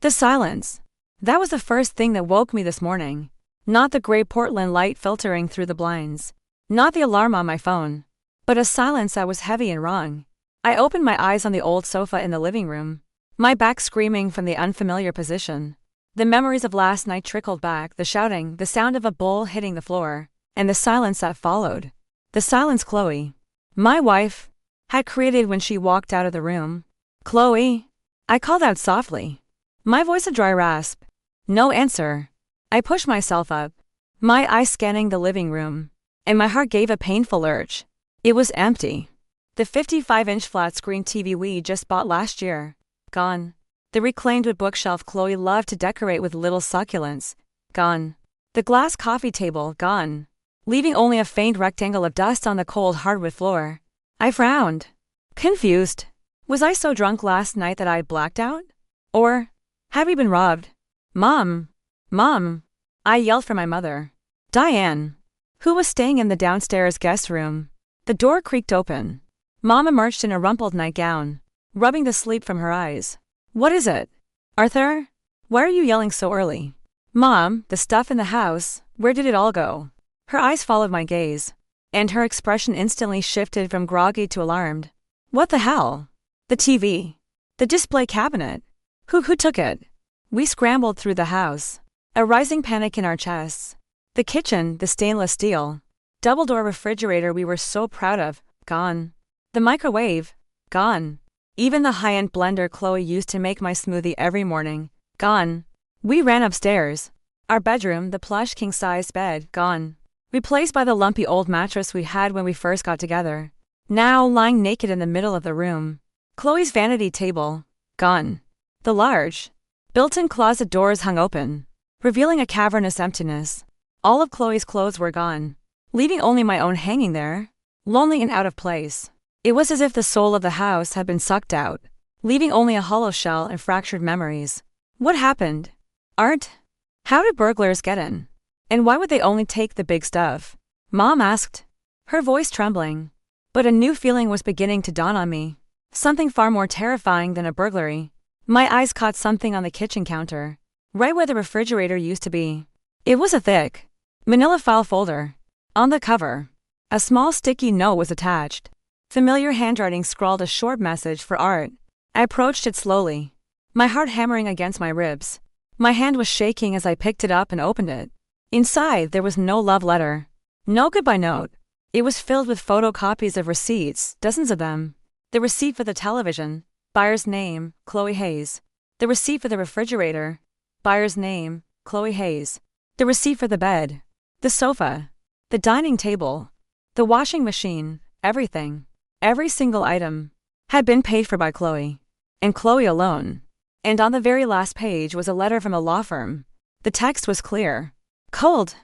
The silence. That was the first thing that woke me this morning. Not the gray Portland light filtering through the blinds. Not the alarm on my phone. But a silence that was heavy and wrong. I opened my eyes on the old sofa in the living room. My back screaming from the unfamiliar position. The memories of last night trickled back, the shouting, the sound of a bowl hitting the floor, and the silence that followed. The silence Chloe, my wife, had created when she walked out of the room. "Chloe?" I called out softly. My voice a dry rasp. No answer. I pushed myself up, my eyes scanning the living room, and my heart gave a painful lurch. It was empty. The 55-inch flat-screen TV we just bought last year, gone. The reclaimed wood bookshelf Chloe loved to decorate with little succulents, gone. The glass coffee table, gone, leaving only a faint rectangle of dust on the cold hardwood floor. I frowned. Confused. Was I so drunk last night that I had blacked out? Or had we been robbed? Mom! Mom! I yelled for my mother. Diane, who was staying in the downstairs guest room. The door creaked open. Mom emerged in a rumpled nightgown, rubbing the sleep from her eyes. "What is it? Arthur? Why are you yelling so early?" "Mom, the stuff in the house, where did it all go?" Her eyes followed my gaze, and her expression instantly shifted from groggy to alarmed. "What the hell? The TV? The display cabinet? Who took it?" We scrambled through the house, a rising panic in our chests. The kitchen, the stainless steel, double-door refrigerator we were so proud of, gone. The microwave, gone. Even the high-end blender Chloe used to make my smoothie every morning, gone. We ran upstairs. Our bedroom, the plush king-size bed, gone. Replaced by the lumpy old mattress we had when we first got together. Now lying naked in the middle of the room. Chloe's vanity table, gone. The large, built-in closet doors hung open, revealing a cavernous emptiness. All of Chloe's clothes were gone, leaving only my own hanging there, lonely and out of place. It was as if the soul of the house had been sucked out, leaving only a hollow shell and fractured memories. What happened? Art? How did burglars get in? And why would they only take the big stuff? Mom asked, her voice trembling. But a new feeling was beginning to dawn on me. Something far more terrifying than a burglary. My eyes caught something on the kitchen counter, right where the refrigerator used to be. It was a thick, manila file folder. On the cover, a small sticky note was attached. Familiar handwriting scrawled a short message for Art. I approached it slowly, my heart hammering against my ribs. My hand was shaking as I picked it up and opened it. Inside, there was no love letter, no goodbye note. It was filled with photocopies of receipts, dozens of them. The receipt for the television, buyer's name, Chloe Hayes. The receipt for the refrigerator, buyer's name, Chloe Hayes. The receipt for the bed, the sofa, the dining table, the washing machine, everything. Every single item had been paid for by Chloe, and Chloe alone. And on the very last page was a letter from a law firm. The text was clear, cold,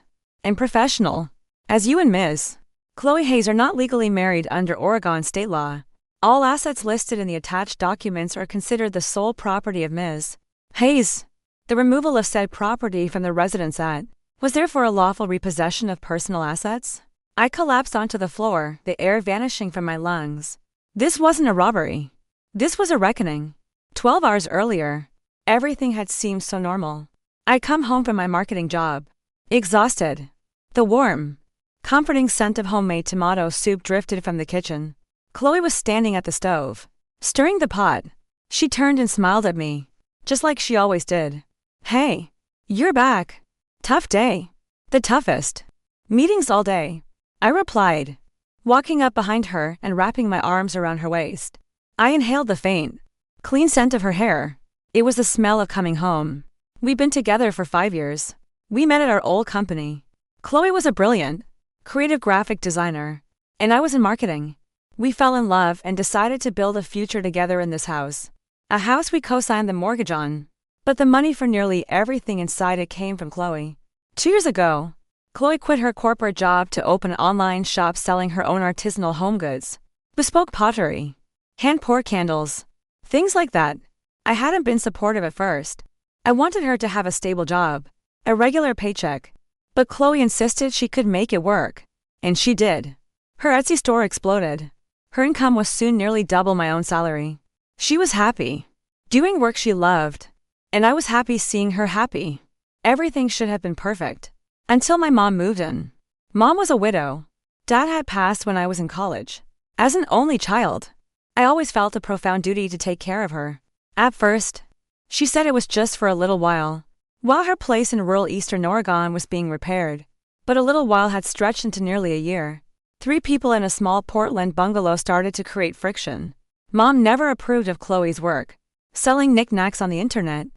and professional. As you and Ms. Chloe Hayes are not legally married under Oregon state law, all assets listed in the attached documents are considered the sole property of Ms. Hayes. The removal of said property from the residence at was therefore a lawful repossession of personal assets. I collapsed onto the floor, the air vanishing from my lungs. This wasn't a robbery. This was a reckoning. 12 hours earlier, everything had seemed so normal. I'd come home from my marketing job, exhausted. The warm, comforting scent of homemade tomato soup drifted from the kitchen. Chloe was standing at the stove, stirring the pot. She turned and smiled at me, just like she always did. "Hey, you're back. Tough day." "The toughest. Meetings all day," I replied, walking up behind her and wrapping my arms around her waist. I inhaled the faint, clean scent of her hair. It was the smell of coming home. We'd been together for 5 years. We met at our old company. Chloe was a brilliant, creative graphic designer, and I was in marketing. We fell in love and decided to build a future together in this house. A house we co-signed the mortgage on. But the money for nearly everything inside it came from Chloe. 2 years ago, Chloe quit her corporate job to open an online shop selling her own artisanal home goods, bespoke pottery, hand-poured candles, things like that. I hadn't been supportive at first. I wanted her to have a stable job, a regular paycheck. But Chloe insisted she could make it work. And she did. Her Etsy store exploded. Her income was soon nearly double my own salary. She was happy, doing work she loved, And I was happy seeing her happy. Everything should have been perfect. Until my mom moved in. Mom was a widow. Dad had passed when I was in college. As an only child, I always felt a profound duty to take care of her. At first, she said it was just for a little while her place in rural eastern Oregon was being repaired. But a little while had stretched into nearly a year. 3 people in a small Portland bungalow started to create friction. Mom never approved of Chloe's work. Selling knickknacks on the internet.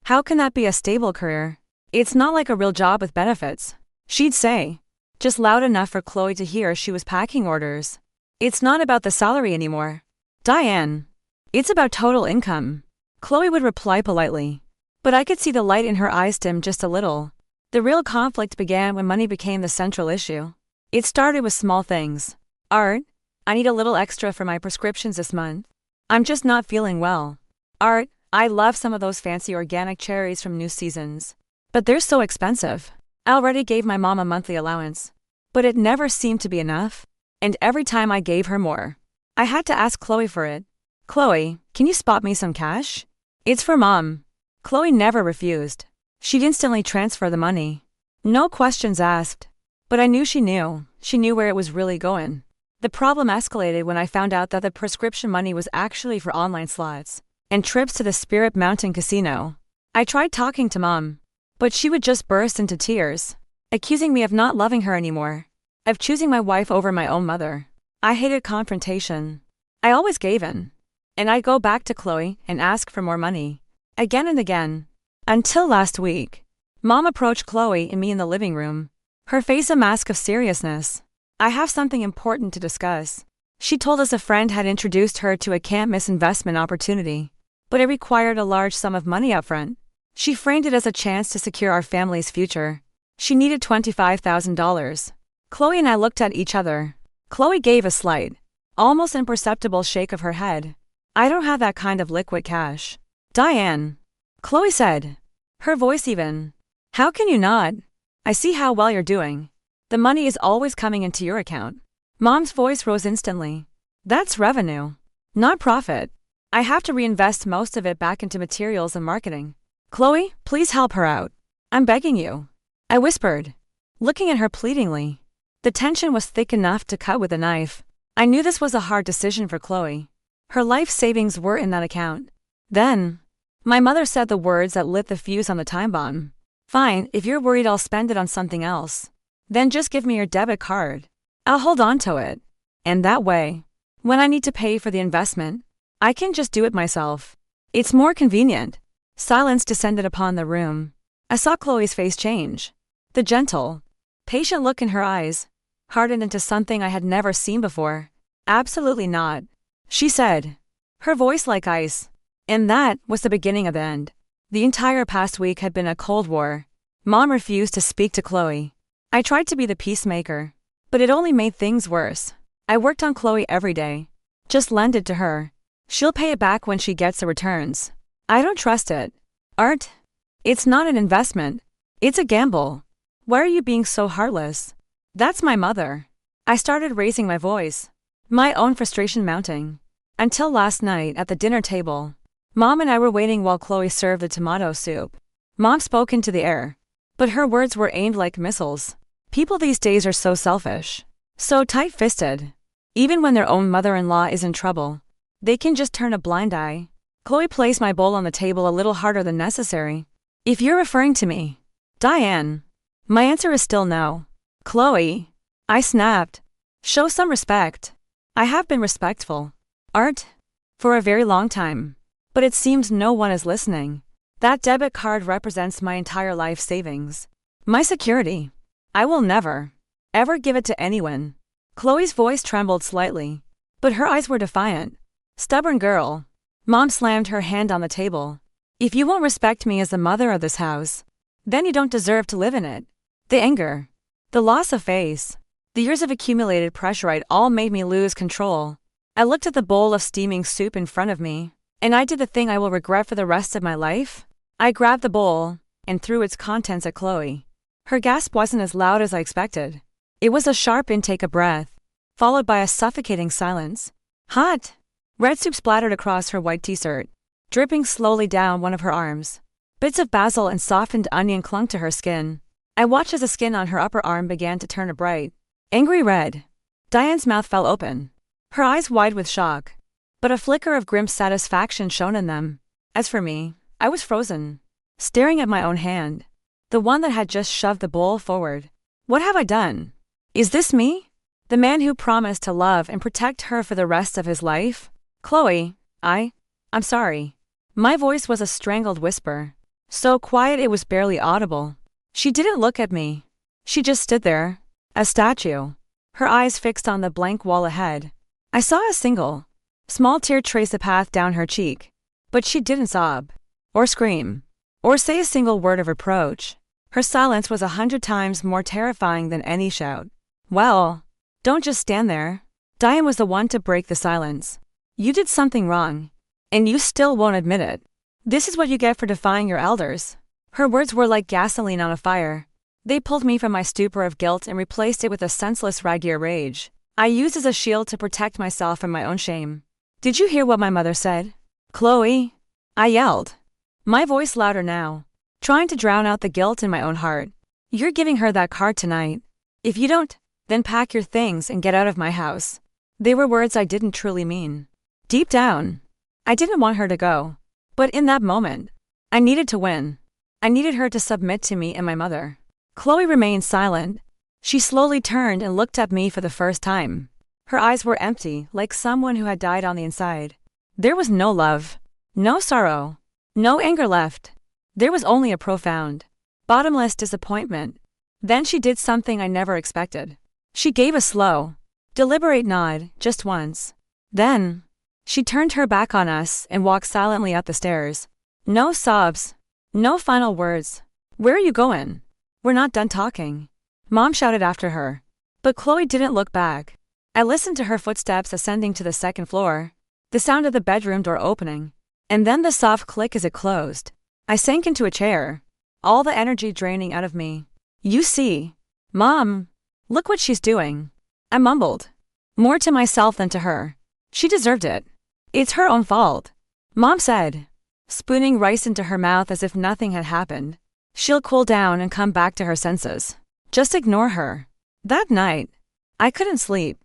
How can that be a stable career? It's not like a real job with benefits, she'd say. Just loud enough for Chloe to hear she was packing orders. It's not about the salary anymore, Diane. It's about total income. Chloe would reply politely. But I could see the light in her eyes dim just a little. The real conflict began when money became the central issue. It started with small things. Art, I need a little extra for my prescriptions this month. I'm just not feeling well. Art, I love some of those fancy organic cherries from New Seasons. But they're so expensive. I already gave my mom a monthly allowance. But it never seemed to be enough. And every time I gave her more, I had to ask Chloe for it. Chloe, can you spot me some cash? It's for Mom. Chloe never refused. She'd instantly transfer the money. No questions asked. But I knew she knew. She knew where it was really going. The problem escalated when I found out that the prescription money was actually for online slots and trips to the Spirit Mountain Casino. I tried talking to Mom, but she would just burst into tears, accusing me of not loving her anymore, of choosing my wife over my own mother. I hated confrontation. I always gave in. And I'd go back to Chloe and ask for more money. Again and again. Until last week. Mom approached Chloe and me in the living room. Her face a mask of seriousness. I have something important to discuss. She told us a friend had introduced her to a can't-miss investment opportunity. But it required a large sum of money up front. She framed it as a chance to secure our family's future. She needed $25,000. Chloe and I looked at each other. Chloe gave a slight, almost imperceptible shake of her head. I don't have that kind of liquid cash. Diane. Chloe said. Her voice even. How can you not? I see how well you're doing. The money is always coming into your account. Mom's voice rose instantly. That's revenue, not profit. I have to reinvest most of it back into materials and marketing. Chloe, please help her out. I'm begging you. I whispered, looking at her pleadingly. The tension was thick enough to cut with a knife. I knew this was a hard decision for Chloe. Her life savings were in that account. Then, my mother said the words that lit the fuse on the time bomb. Fine, if you're worried I'll spend it on something else. Then just give me your debit card. I'll hold on to it. And that way, when I need to pay for the investment, I can just do it myself. It's more convenient. Silence descended upon the room. I saw Chloe's face change. The gentle, patient look in her eyes hardened into something I had never seen before. Absolutely not, she said, her voice like ice. And that was the beginning of the end. The entire past week had been a cold war. Mom refused to speak to Chloe. I tried to be the peacemaker, but it only made things worse. I worked on Chloe every day. Just lend it to her. She'll pay it back when she gets the returns. I don't trust it. Art? It's not an investment. It's a gamble. Why are you being so heartless? That's my mother. I started raising my voice, my own frustration mounting. Until last night at the dinner table, Mom and I were waiting while Chloe served the tomato soup. Mom spoke into the air, but her words were aimed like missiles. People these days are so selfish, so tight-fisted. Even when their own mother-in-law is in trouble, they can just turn a blind eye. Chloe placed my bowl on the table a little harder than necessary. If you're referring to me, Diane, my answer is still no. Chloe, I snapped. Show some respect. I have been respectful. Art? For a very long time. But it seems no one is listening. That debit card represents my entire life savings. My security. I will never, ever give it to anyone. Chloe's voice trembled slightly, but her eyes were defiant. Stubborn girl. Mom slammed her hand on the table. If you won't respect me as the mother of this house, then you don't deserve to live in it. The anger, the loss of face, the years of accumulated pressure all made me lose control. I looked at the bowl of steaming soup in front of me, and I did the thing I will regret for the rest of my life. I grabbed the bowl and threw its contents at Chloe. Her gasp wasn't as loud as I expected. It was a sharp intake of breath, followed by a suffocating silence. Hot! Red soup splattered across her white t-shirt, dripping slowly down one of her arms. Bits of basil and softened onion clung to her skin. I watched as the skin on her upper arm began to turn a bright, angry red. Diane's mouth fell open, her eyes wide with shock, but a flicker of grim satisfaction shone in them. As for me, I was frozen, staring at my own hand, the one that had just shoved the bowl forward. What have I done? Is this me? The man who promised to love and protect her for the rest of his life? Chloe, I'm sorry. My voice was a strangled whisper, so quiet it was barely audible. She didn't look at me. She just stood there, a statue, her eyes fixed on the blank wall ahead. I saw a single, small tear trace a path down her cheek, but she didn't sob, or scream, or say a single word of reproach. Her silence was 100 times more terrifying than any shout. Well, don't just stand there. Diane was the one to break the silence. You did something wrong, and you still won't admit it. This is what you get for defying your elders. Her words were like gasoline on a fire. They pulled me from my stupor of guilt and replaced it with a senseless ragier rage I used as a shield to protect myself from my own shame. Did you hear what my mother said? Chloe, I yelled, my voice louder now, trying to drown out the guilt in my own heart. You're giving her that card tonight. If you don't, then pack your things and get out of my house. They were words I didn't truly mean. Deep down, I didn't want her to go. But in that moment, I needed to win. I needed her to submit to me and my mother. Chloe remained silent. She slowly turned and looked at me for the first time. Her eyes were empty, like someone who had died on the inside. There was no love, no sorrow, no anger left. There was only a profound, bottomless disappointment. Then she did something I never expected. She gave a slow, deliberate nod, just once. Then, she turned her back on us and walked silently up the stairs. No sobs, no final words. Where are you going? We're not done talking. Mom shouted after her. But Chloe didn't look back. I listened to her footsteps ascending to the second floor, the sound of the bedroom door opening, and then the soft click as it closed. I sank into a chair, all the energy draining out of me. You see, Mom, look what she's doing. I mumbled, more to myself than to her. She deserved it. It's her own fault. Mom said, spooning rice into her mouth as if nothing had happened. She'll cool down and come back to her senses. Just ignore her. That night, I couldn't sleep.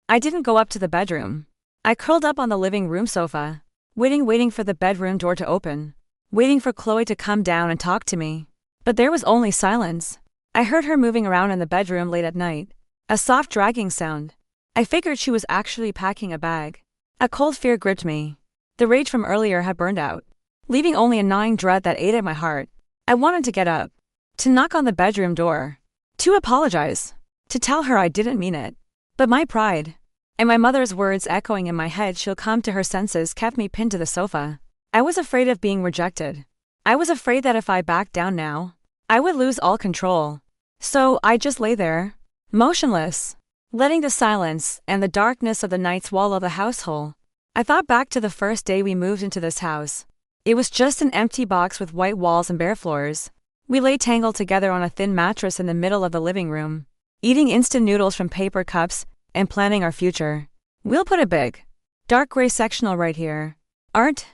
I didn't go up to the bedroom. I curled up on the living room sofa, waiting for the bedroom door to open, waiting for Chloe to come down and talk to me. But there was only silence. I heard her moving around in the bedroom late at night, a soft dragging sound. I figured she was actually packing a bag. A cold fear gripped me. The rage from earlier had burned out, leaving only a gnawing dread that ate at my heart. I wanted to get up, to knock on the bedroom door, to apologize, to tell her I didn't mean it. But my pride, and my mother's words echoing in my head, she'll come to her senses, kept me pinned to the sofa. I was afraid of being rejected. I was afraid that if I backed down now, I would lose all control. So I just lay there, motionless, letting the silence and the darkness of the night swallow the house whole. I thought back to the first day we moved into this house. It was just an empty box with white walls and bare floors. We lay tangled together on a thin mattress in the middle of the living room, eating instant noodles from paper cups and planning our future. We'll put a big, dark gray sectional right here. Art?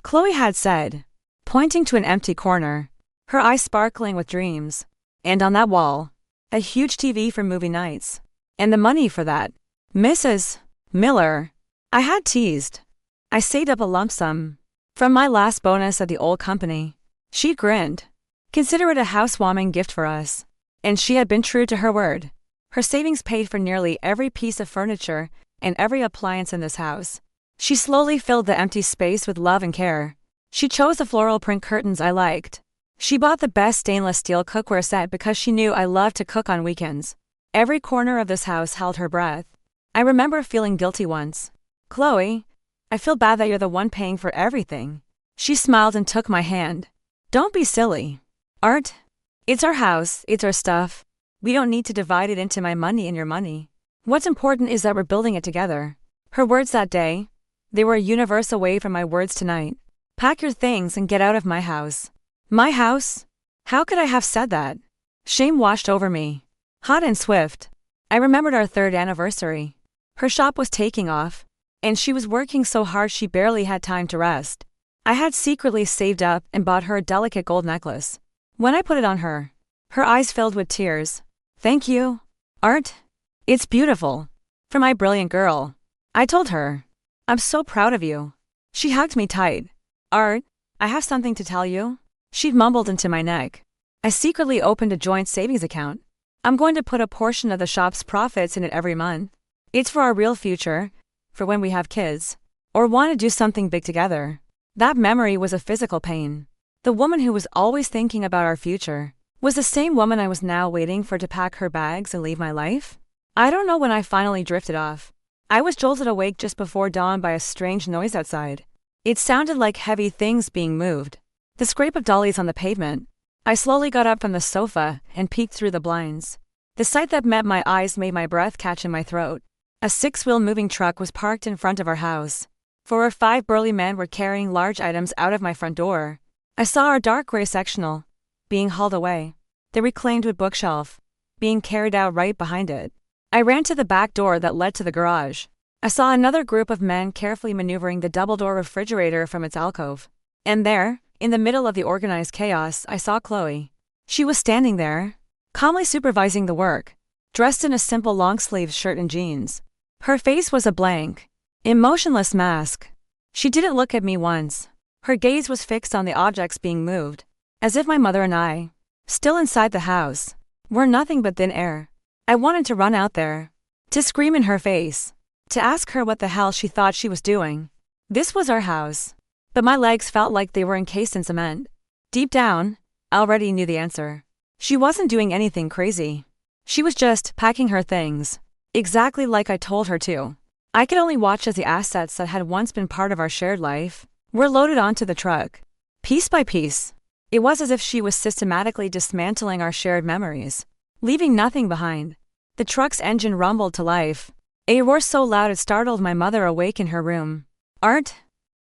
Chloe had said, pointing to an empty corner, her eyes sparkling with dreams. And on that wall, a huge TV for movie nights. And the money for that. Mrs. Miller, I had teased. I saved up a lump sum from my last bonus at the old company. She grinned. Consider it a housewarming gift for us. And she had been true to her word. Her savings paid for nearly every piece of furniture and every appliance in this house. She slowly filled the empty space with love and care. She chose the floral print curtains I liked. She bought the best stainless steel cookware set because she knew I loved to cook on weekends. Every corner of this house held her breath. I remember feeling guilty once. Chloe, I feel bad that you're the one paying for everything. She smiled and took my hand. Don't be silly. Art, it's our house, it's our stuff. We don't need to divide it into my money and your money. What's important is that we're building it together. Her words that day, they were a universe away from my words tonight. Pack your things and get out of my house. My house? How could I have said that? Shame washed over me, hot and swift. I remembered our 3rd anniversary. Her shop was taking off, and she was working so hard she barely had time to rest. I had secretly saved up and bought her a delicate gold necklace. When I put it on her, her eyes filled with tears. "Thank you, Art. It's beautiful. For my brilliant girl." I told her. "I'm so proud of you." She hugged me tight. "Art, I have something to tell you." She mumbled into my neck. I secretly opened a joint savings account. I'm going to put a portion of the shop's profits in it every month. It's for our real future, for when we have kids, or want to do something big together. That memory was a physical pain. The woman who was always thinking about our future was the same woman I was now waiting for to pack her bags and leave my life. I don't know when I finally drifted off. I was jolted awake just before dawn by a strange noise outside. It sounded like heavy things being moved. The scrape of dollies on the pavement. I slowly got up from the sofa and peeked through the blinds. The sight that met my eyes made my breath catch in my throat. A six-wheel moving truck was parked in front of our house. 4 or 5 burly men were carrying large items out of my front door. I saw our dark gray sectional being hauled away. The reclaimed wood bookshelf being carried out right behind it. I ran to the back door that led to the garage. I saw another group of men carefully maneuvering the double-door refrigerator from its alcove. And there, in the middle of the organized chaos, I saw Chloe. She was standing there, calmly supervising the work, dressed in a simple long-sleeved shirt and jeans. Her face was a blank, emotionless mask. She didn't look at me once. Her gaze was fixed on the objects being moved, as if my mother and I, still inside the house, were nothing but thin air. I wanted to run out there, to scream in her face, to ask her what the hell she thought she was doing. This was our house, but my legs felt like they were encased in cement. Deep down, I already knew the answer. She wasn't doing anything crazy. She was just packing her things, exactly like I told her to. I could only watch as the assets that had once been part of our shared life were loaded onto the truck, piece by piece. It was as if she was systematically dismantling our shared memories, leaving nothing behind. The truck's engine rumbled to life, a roar so loud it startled my mother awake in her room. "Art?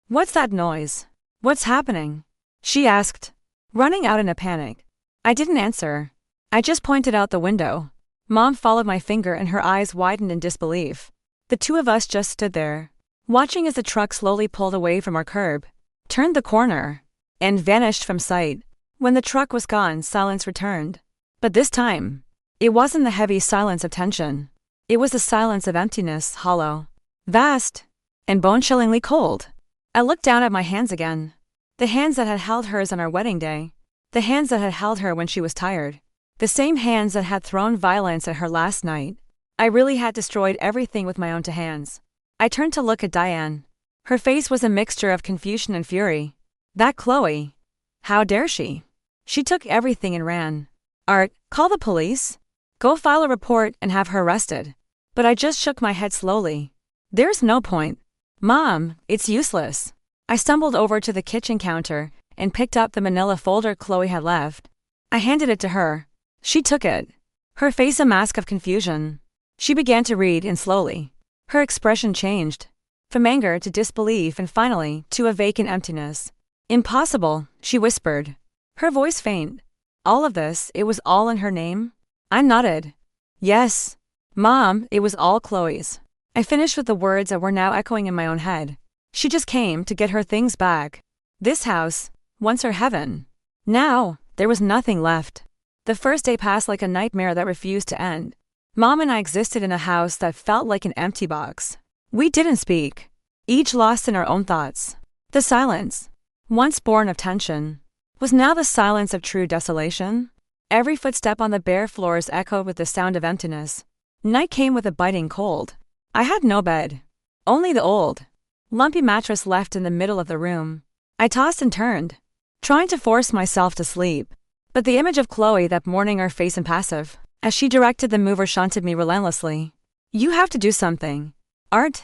What's that noise? What's happening?" she asked, running out in a panic. I didn't answer. I just pointed out the window. Mom followed my finger and her eyes widened in disbelief. The two of us just stood there, watching as the truck slowly pulled away from our curb, turned the corner, and vanished from sight. When the truck was gone, silence returned. But this time, it wasn't the heavy silence of tension. It was the silence of emptiness, hollow, vast, and bone-chillingly cold. I looked down at my hands again. The hands that had held hers on our wedding day. The hands that had held her when she was tired. The same hands that had thrown violence at her last night. I really had destroyed everything with my own two hands. I turned to look at Diane. Her face was a mixture of confusion and fury. That Chloe. How dare she? She took everything and ran. "Art, call the police. Go file a report and have her arrested." But I just shook my head slowly. "There's no point. Mom, it's useless." I stumbled over to the kitchen counter and picked up the manila folder Chloe had left. I handed it to her. She took it, her face a mask of confusion. She began to read, and slowly, her expression changed, from anger to disbelief and finally to a vacant emptiness. "Impossible," she whispered, her voice faint. "All of this, it was all in her name?" I nodded. "Yes, Mom, it was all Chloe's." I finished with the words that were now echoing in my own head. She just came to get her things back. This house, once her heaven. Now, there was nothing left. The first day passed like a nightmare that refused to end. Mom and I existed in a house that felt like an empty box. We didn't speak, each lost in our own thoughts. The silence, once born of tension, was now the silence of true desolation. Every footstep on the bare floors echoed with the sound of emptiness. Night came with a biting cold. I had no bed, only the old, lumpy mattress left in the middle of the room. I tossed and turned, trying to force myself to sleep. But the image of Chloe that morning, her face impassive, as she directed the mover, shunted me relentlessly. "You have to do something. Art,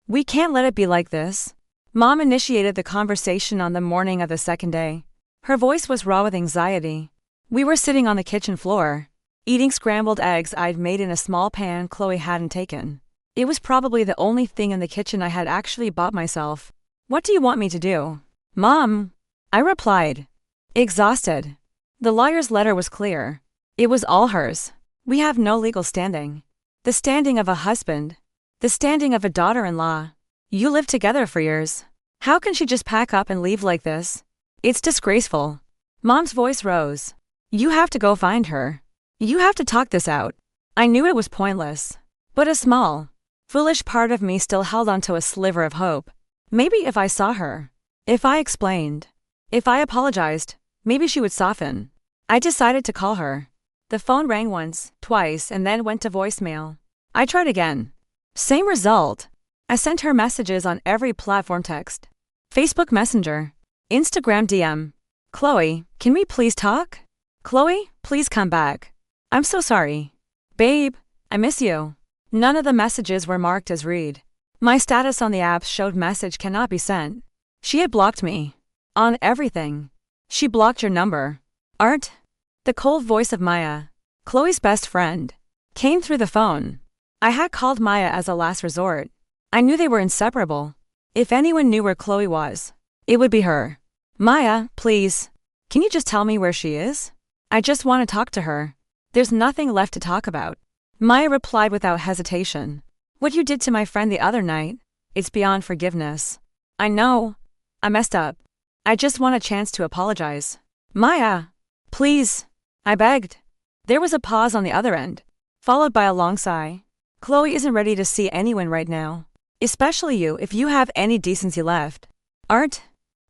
we can't let it be like this." Mom initiated the conversation on the morning of the second day. Her voice was raw with anxiety. We were sitting on the kitchen floor, eating scrambled eggs I'd made in a small pan Chloe hadn't taken. It was probably the only thing in the kitchen I had actually bought myself. "What do you want me to do, Mom?" I replied, exhausted. The lawyer's letter was clear. It was all hers. We have no legal standing. The standing of a husband. The standing of a daughter-in-law. You lived together for years. How can she just pack up and leave like this? It's disgraceful. Mom's voice rose. You have to go find her. You have to talk this out. I knew it was pointless. But a small, foolish part of me still held onto a sliver of hope. Maybe if I saw her, if I explained, if I apologized, maybe she would soften. I decided to call her. The phone rang once, twice, and then went to voicemail. I tried again. Same result. I sent her messages on every platform: text, Facebook Messenger, Instagram DM. Chloe, can we please talk? Chloe, please come back. I'm so sorry. Babe, I miss you. None of the messages were marked as read. My status on the apps showed message cannot be sent. She had blocked me. On everything. She blocked your number. Art? The cold voice of Maya, Chloe's best friend, came through the phone. I had called Maya as a last resort. I knew they were inseparable. If anyone knew where Chloe was, it would be her. Maya, please. Can you just tell me where she is? I just want to talk to her. There's nothing left to talk about. Maya replied without hesitation. What you did to my friend the other night, it's beyond forgiveness. I know. I messed up. I just want a chance to apologize. Maya, please. I begged. There was a pause on the other end, followed by a long sigh. Chloe isn't ready to see anyone right now. Especially you if you have any decency left. Art,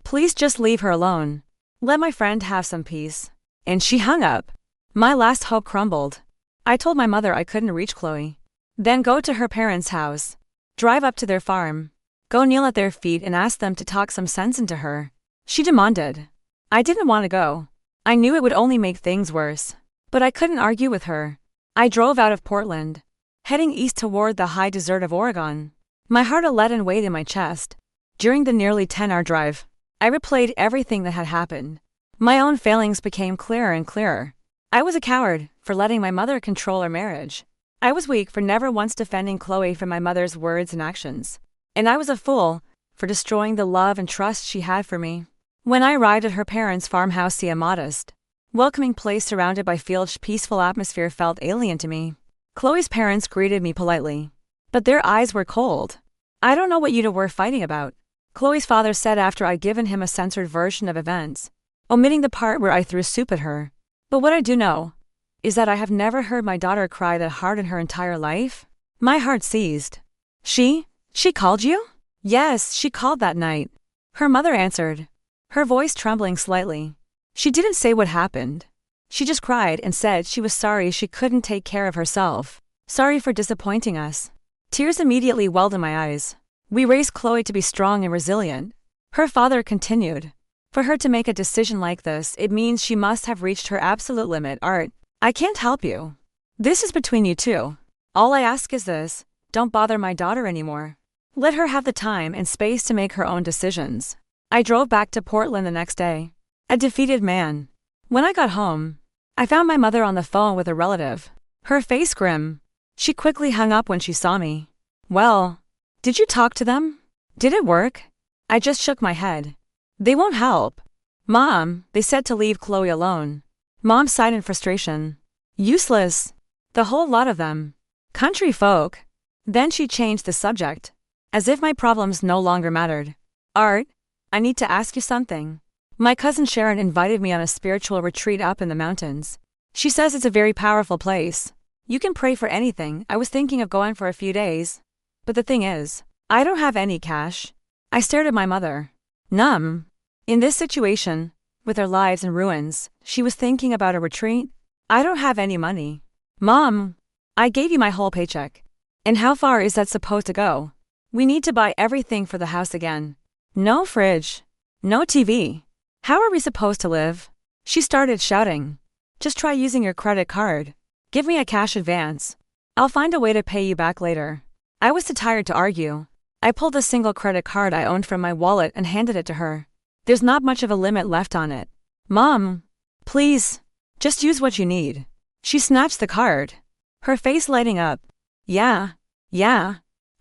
please just leave her alone. Let my friend have some peace. And she hung up. My last hope crumbled. I told my mother I couldn't reach Chloe. Then go to her parents' house. Drive up to their farm. Go kneel at their feet and ask them to talk some sense into her. She demanded. I didn't want to go. I knew it would only make things worse. But I couldn't argue with her. I drove out of Portland, heading east toward the high desert of Oregon. My heart a leaden weight in my chest. During the nearly 10-hour drive, I replayed everything that had happened. My own failings became clearer and clearer. I was a coward for letting my mother control our marriage. I was weak for never once defending Chloe from my mother's words and actions. And I was a fool for destroying the love and trust she had for me. When I arrived at her parents' farmhouse, the unnoticed, welcoming place surrounded by fields, peaceful atmosphere felt alien to me. Chloe's parents greeted me politely, but their eyes were cold. I don't know what you two were fighting about, Chloe's father said after I'd given him a censored version of events, omitting the part where I threw soup at her. But what I do know is that I have never heard my daughter cry that hard in her entire life. My heart seized. She called you? Yes, she called that night. Her mother answered, her voice trembling slightly. She didn't say what happened. She just cried and said she was sorry she couldn't take care of herself. Sorry for disappointing us. Tears immediately welled in my eyes. We raised Chloe to be strong and resilient. Her father continued. For her to make a decision like this, it means she must have reached her absolute limit. Art, I can't help you. This is between you two. All I ask is this, don't bother my daughter anymore. Let her have the time and space to make her own decisions. I drove back to Portland the next day, a defeated man. When I got home, I found my mother on the phone with a relative, her face grim. She quickly hung up when she saw me. Well, did you talk to them? Did it work? I just shook my head. They won't help. Mom, they said to leave Chloe alone. Mom sighed in frustration. Useless. The whole lot of them. Country folk. Then she changed the subject, as if my problems no longer mattered. Art, I need to ask you something. My cousin Sharon invited me on a spiritual retreat up in the mountains. She says it's a very powerful place. You can pray for anything. I was thinking of going for a few days. But the thing is, I don't have any cash. I stared at my mother. Numb. In this situation, with our lives in ruins, she was thinking about a retreat. I don't have any money. Mom, I gave you my whole paycheck. And how far is that supposed to go? We need to buy everything for the house again. No fridge. No TV. How are we supposed to live? She started shouting. Just try using your credit card. Give me a cash advance. I'll find a way to pay you back later. I was too tired to argue. I pulled a single credit card I owned from my wallet and handed it to her. There's not much of a limit left on it. Mom, please, just use what you need. She snatched the card, her face lighting up. Yeah,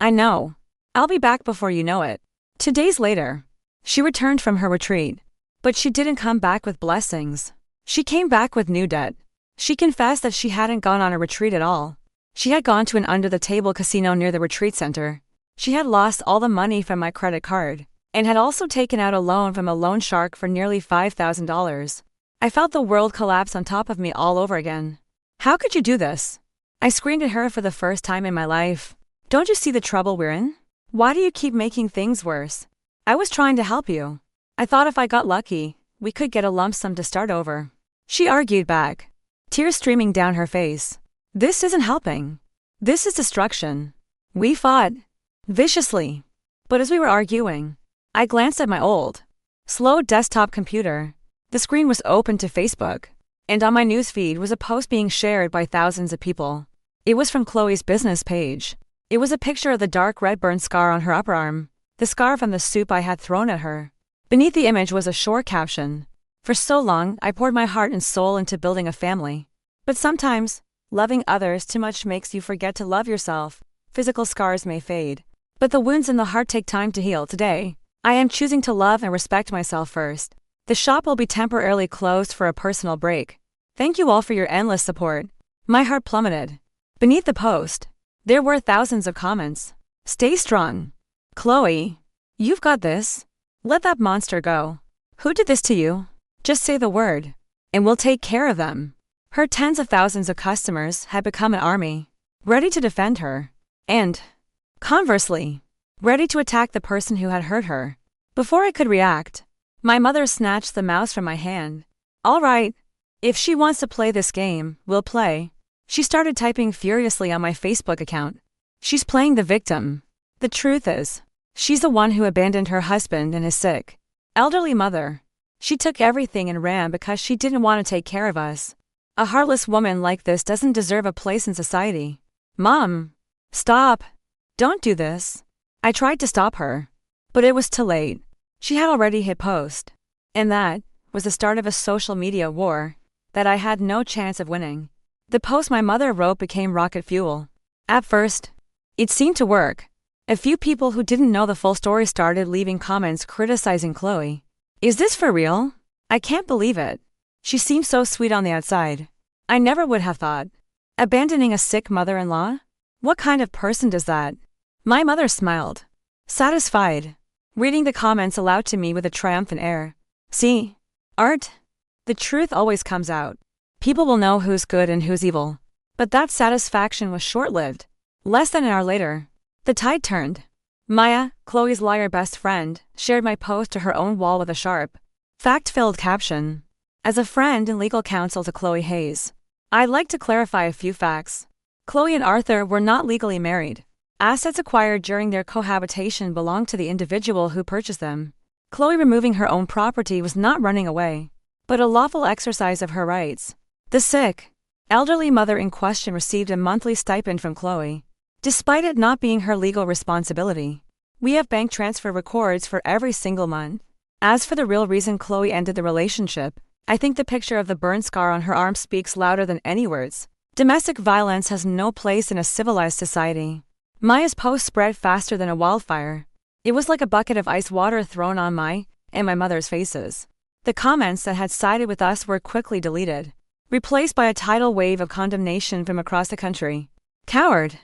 I know. I'll be back before you know it. 2 days later, she returned from her retreat. But she didn't come back with blessings. She came back with new debt. She confessed that she hadn't gone on a retreat at all. She had gone to an under-the-table casino near the retreat center. She had lost all the money from my credit card. and had also taken out a loan from a loan shark for nearly $5,000. I felt the world collapse on top of me all over again. How could you do this? I screamed at her for the first time in my life. Don't you see the trouble we're in? Why do you keep making things worse? I was trying to help you. I thought if I got lucky, we could get a lump sum to start over. She argued back, tears streaming down her face. This isn't helping. This is destruction. We fought viciously. But as we were arguing, I glanced at my old, slow desktop computer. The screen was open to Facebook, and on my newsfeed was a post being shared by thousands of people. It was from Chloe's business page. It was a picture of the dark red burn scar on her upper arm, the scar from the soup I had thrown at her. Beneath the image was a short caption. For so long, I poured my heart and soul into building a family. But sometimes, loving others too much makes you forget to love yourself. Physical scars may fade, but the wounds in the heart take time to heal. Today, I am choosing to love and respect myself first. The shop will be temporarily closed for a personal break. Thank you all for your endless support. My heart plummeted. Beneath the post, there were thousands of comments. Stay strong. Chloe, you've got this. Let that monster go. Who did this to you? Just say the word, and we'll take care of them. Her tens of thousands of customers had become an army, ready to defend her. And, conversely, ready to attack the person who had hurt her. Before I could react, my mother snatched the mouse from my hand. All right, if she wants to play this game, we'll play. She started typing furiously on my Facebook account. She's playing the victim. The truth is, she's the one who abandoned her husband and his sick, elderly mother. She took everything and ran because she didn't want to take care of us. A heartless woman like this doesn't deserve a place in society. Mom, stop. Don't do this. I tried to stop her, but it was too late. She had already hit post. And that was the start of a social media war that I had no chance of winning. The post my mother wrote became rocket fuel. At first, it seemed to work. A few people who didn't know the full story started leaving comments criticizing Chloe. Is this for real? I can't believe it. She seems so sweet on the outside. I never would have thought. Abandoning a sick mother-in-law? What kind of person does that? My mother smiled, satisfied, reading the comments aloud to me with a triumphant air. See, Art? The truth always comes out. People will know who's good and who's evil. But that satisfaction was short-lived. Less than an hour later, the tide turned. Maya, Chloe's lawyer best friend, shared my post to her own wall with a sharp, fact-filled caption. As a friend and legal counsel to Chloe Hayes, I'd like to clarify a few facts. Chloe and Arthur were not legally married. Assets acquired during their cohabitation belonged to the individual who purchased them. Chloe removing her own property was not running away, but a lawful exercise of her rights. The sick, elderly mother in question received a monthly stipend from Chloe, despite it not being her legal responsibility. We have bank transfer records for every single month. As for the real reason Chloe ended the relationship, I think the picture of the burn scar on her arm speaks louder than any words. Domestic violence has no place in a civilized society. Maya's post spread faster than a wildfire. It was like a bucket of ice water thrown on my and my mother's faces. The comments that had sided with us were quickly deleted, replaced by a tidal wave of condemnation from across the country. Coward!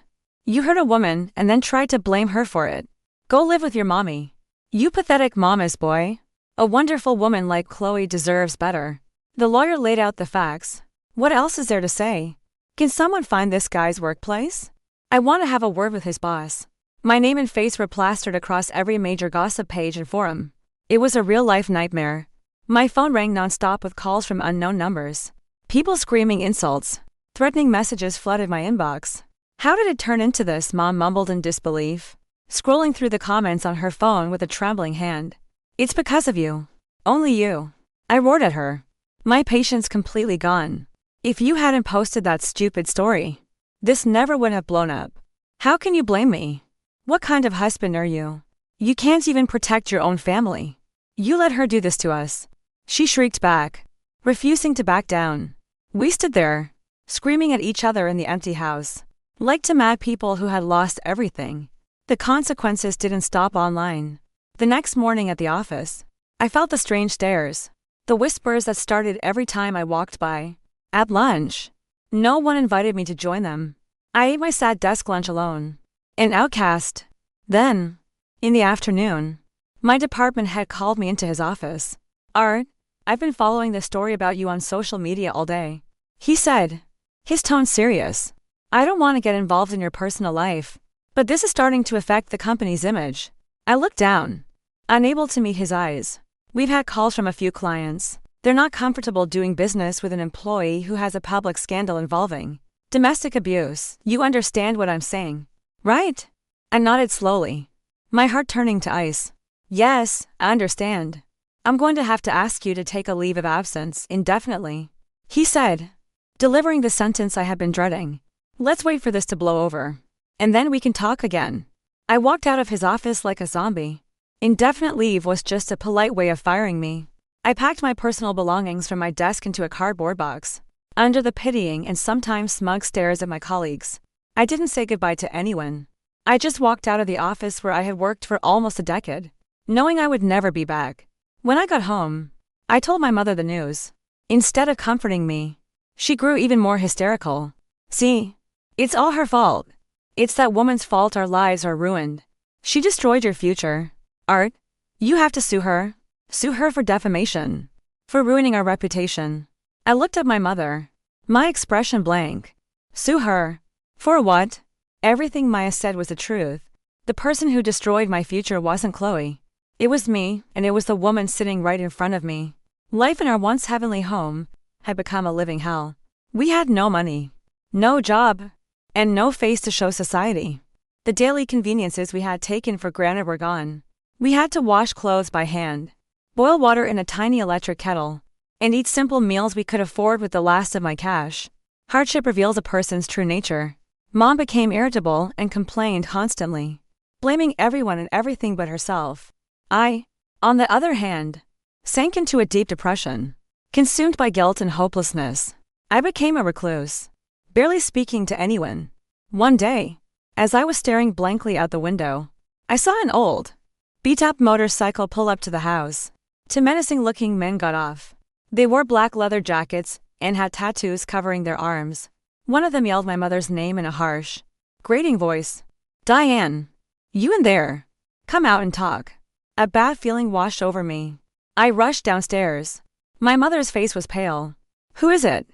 You hurt a woman and then tried to blame her for it. Go live with your mommy. You pathetic mama's boy. A wonderful woman like Chloe deserves better. The lawyer laid out the facts. What else is there to say? Can someone find this guy's workplace? I want to have a word with his boss. My name and face were plastered across every major gossip page and forum. It was a real-life nightmare. My phone rang non-stop with calls from unknown numbers. People screaming insults. Threatening messages flooded my inbox. How did it turn into this? Mom mumbled in disbelief, scrolling through the comments on her phone with a trembling hand. It's because of you. Only you. I roared at her, my patience completely gone. If you hadn't posted that stupid story, this never would have blown up. How can you blame me? What kind of husband are you? You can't even protect your own family. You let her do this to us. She shrieked back, refusing to back down. We stood there, screaming at each other in the empty house, like two mad people who had lost everything. The consequences didn't stop online. The next morning at the office, I felt the strange stares, the whispers that started every time I walked by. At lunch, no one invited me to join them. I ate my sad desk lunch alone, an outcast. Then, in the afternoon, My department head called me into his office. Art, I've been following this story about you on social media all day. He said, his tone serious. I don't want to get involved in your personal life, but this is starting to affect the company's image. I looked down, unable to meet his eyes. We've had calls from a few clients. They're not comfortable doing business with an employee who has a public scandal involving domestic abuse. You understand what I'm saying, right? I nodded slowly, my heart turning to ice. Yes, I understand. I'm going to have to ask you to take a leave of absence indefinitely, he said, delivering the sentence I had been dreading. Let's wait for this to blow over, and then we can talk again. I walked out of his office like a zombie. Indefinite leave was just a polite way of firing me. I packed my personal belongings from my desk into a cardboard box. Under the pitying and sometimes smug stares of my colleagues, I didn't say goodbye to anyone. I just walked out of the office where I had worked for almost a decade, knowing I would never be back. When I got home, I told my mother the news. Instead of comforting me, she grew even more hysterical. See, it's all her fault. It's that woman's fault our lives are ruined. She destroyed your future. Art, you have to sue her. Sue her for defamation. For ruining our reputation. I looked at my mother, my expression blank. Sue her. For what? Everything Maya said was the truth. The person who destroyed my future wasn't Chloe. It was me, and it was the woman sitting right in front of me. Life in our once heavenly home had become a living hell. We had no money, no job, and no face to show society. The daily conveniences we had taken for granted were gone. We had to wash clothes by hand, boil water in a tiny electric kettle, and eat simple meals we could afford with the last of my cash. Hardship reveals a person's true nature. Mom became irritable and complained constantly, blaming everyone and everything but herself. I, on the other hand, sank into a deep depression. Consumed by guilt and hopelessness, I became a recluse, barely speaking to anyone. One day, as I was staring blankly out the window, I saw an old, beat-up motorcycle pull up to the house. Two menacing-looking men got off. They wore black leather jackets and had tattoos covering their arms. One of them yelled my mother's name in a harsh, grating voice. Diane, you in there? Come out and talk. A bad feeling washed over me. I rushed downstairs. My mother's face was pale. Who is it?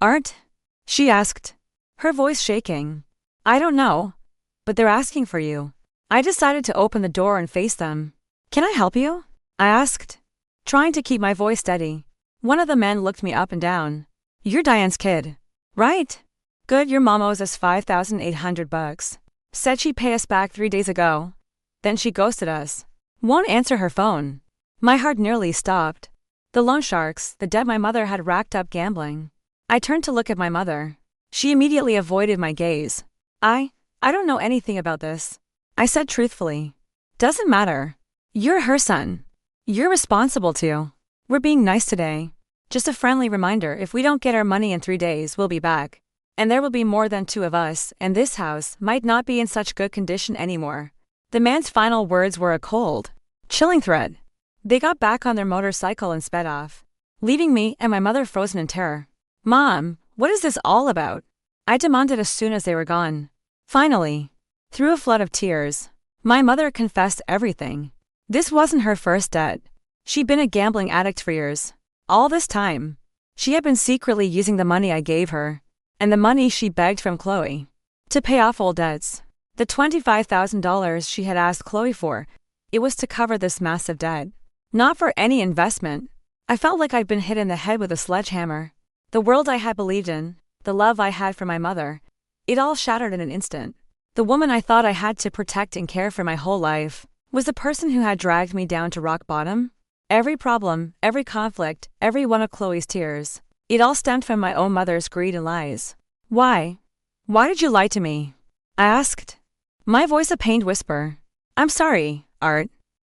Art? She asked, her voice shaking. I don't know, but they're asking for you. I decided to open the door and face them. Can I help you? I asked, trying to keep my voice steady. One of the men looked me up and down. You're Diane's kid, right? Good, your mom owes us $5,800. Said she'd pay us back 3 days ago. Then she ghosted us. Won't answer her phone. My heart nearly stopped. The loan sharks, the debt my mother had racked up gambling. I turned to look at my mother. She immediately avoided my gaze. I don't know anything about this, I said truthfully. Doesn't matter. You're her son. You're responsible too. We're being nice today. Just a friendly reminder, if we don't get our money in 3 days, we'll be back. And there will be more than 2 of us, and this house might not be in such good condition anymore. The man's final words were a cold, chilling threat. They got back on their motorcycle and sped off, leaving me and my mother frozen in terror. Mom, what is this all about? I demanded as soon as they were gone. Finally, through a flood of tears, my mother confessed everything. This wasn't her first debt. She'd been a gambling addict for years. All this time, she had been secretly using the money I gave her, and the money she begged from Chloe, to pay off old debts. The $25,000 she had asked Chloe for, it was to cover this massive debt. Not for any investment. I felt like I'd been hit in the head with a sledgehammer. The world I had believed in, the love I had for my mother, it all shattered in an instant. The woman I thought I had to protect and care for my whole life, was the person who had dragged me down to rock bottom. Every problem, every conflict, every one of Chloe's tears, it all stemmed from my own mother's greed and lies. Why? Why did you lie to me? I asked, my voice a pained whisper. I'm sorry, Art.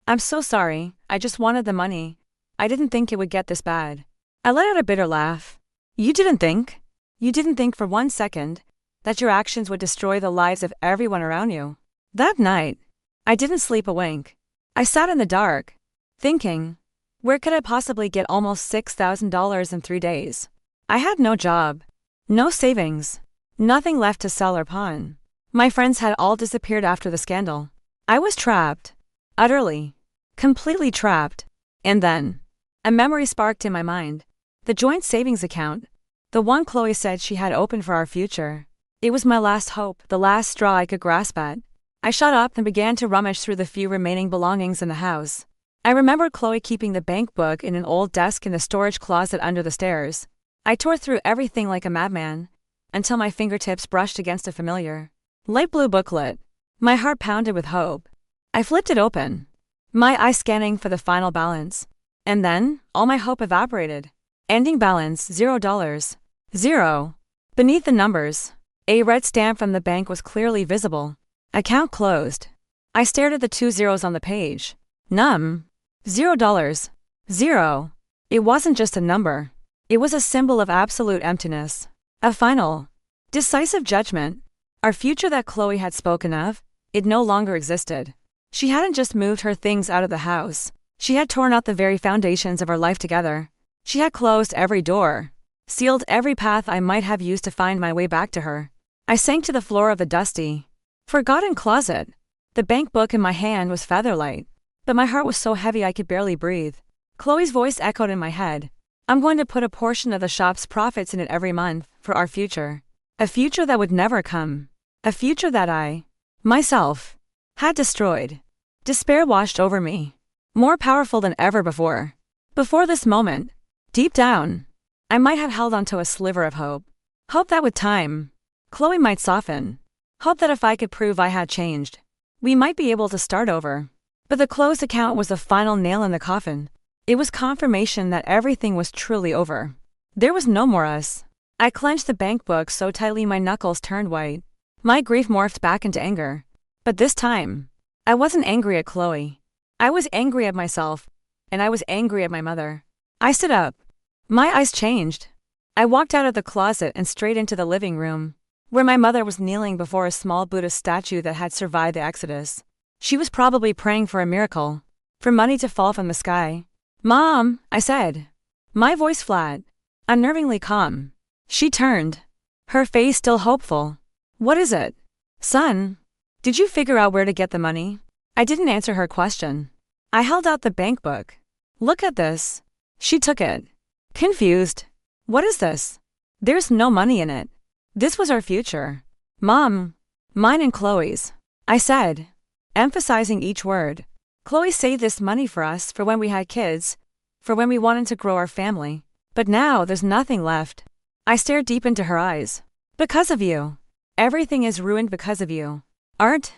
I'm so sorry. I just wanted the money. I didn't think it would get this bad. I let out a bitter laugh. You didn't think? You didn't think for 1 second that your actions would destroy the lives of everyone around you. That night, I didn't sleep a wink. I sat in the dark, thinking, where could I possibly get almost $6,000 in 3 days? I had no job, no savings, nothing left to sell or pawn. My friends had all disappeared after the scandal. I was trapped, utterly, Completely trapped. And then, a memory sparked in my mind. The joint savings account. The one Chloe said she had opened for our future. It was my last hope, the last straw I could grasp at. I shut up and began to rummage through the few remaining belongings in the house. I remembered Chloe keeping the bank book in an old desk in the storage closet under the stairs. I tore through everything like a madman, until my fingertips brushed against a familiar, light blue booklet. My heart pounded with hope. I flipped it open, my eyes scanning for the final balance. And then, all my hope evaporated. Ending balance $0. 0. Beneath the numbers, a red stamp from the bank was clearly visible. Account closed. I stared at the 2 zeros on the page. Numb. $0. 0. It wasn't just a number. It was a symbol of absolute emptiness. A final, decisive judgment. Our future that Chloe had spoken of, it no longer existed. She hadn't just moved her things out of the house. She had torn out the very foundations of our life together. She had closed every door, sealed every path I might have used to find my way back to her. I sank to the floor of the dusty, forgotten closet. The bank book in my hand was featherlight, but my heart was so heavy I could barely breathe. Chloe's voice echoed in my head. I'm going to put a portion of the shop's profits in it every month, for our future. A future that would never come. A future that I, myself, had destroyed. Despair washed over me, more powerful than ever before. Before this moment, deep down, I might have held onto a sliver of hope. Hope that with time, Chloe might soften. Hope that if I could prove I had changed, we might be able to start over. But the closed account was the final nail in the coffin. It was confirmation that everything was truly over. There was no more us. I clenched the bank book so tightly my knuckles turned white. My grief morphed back into anger. But this time, I wasn't angry at Chloe. I was angry at myself, and I was angry at my mother. I stood up. My eyes changed. I walked out of the closet and straight into the living room, where my mother was kneeling before a small Buddhist statue that had survived the Exodus. She was probably praying for a miracle, for money to fall from the sky. "Mom," I said, my voice flat, unnervingly calm. She turned, her face still hopeful. "What is it? Son, did you figure out where to get the money?" I didn't answer her question. I held out the bank book. "Look at this." She took it, confused. "What is this?" "There's no money in it. This was our future. Mom. Mine and Chloe's," I said, emphasizing each word. "Chloe saved this money for us for when we had kids, for when we wanted to grow our family. But now there's nothing left." I stared deep into her eyes. "Because of you. Everything is ruined because of you. Art,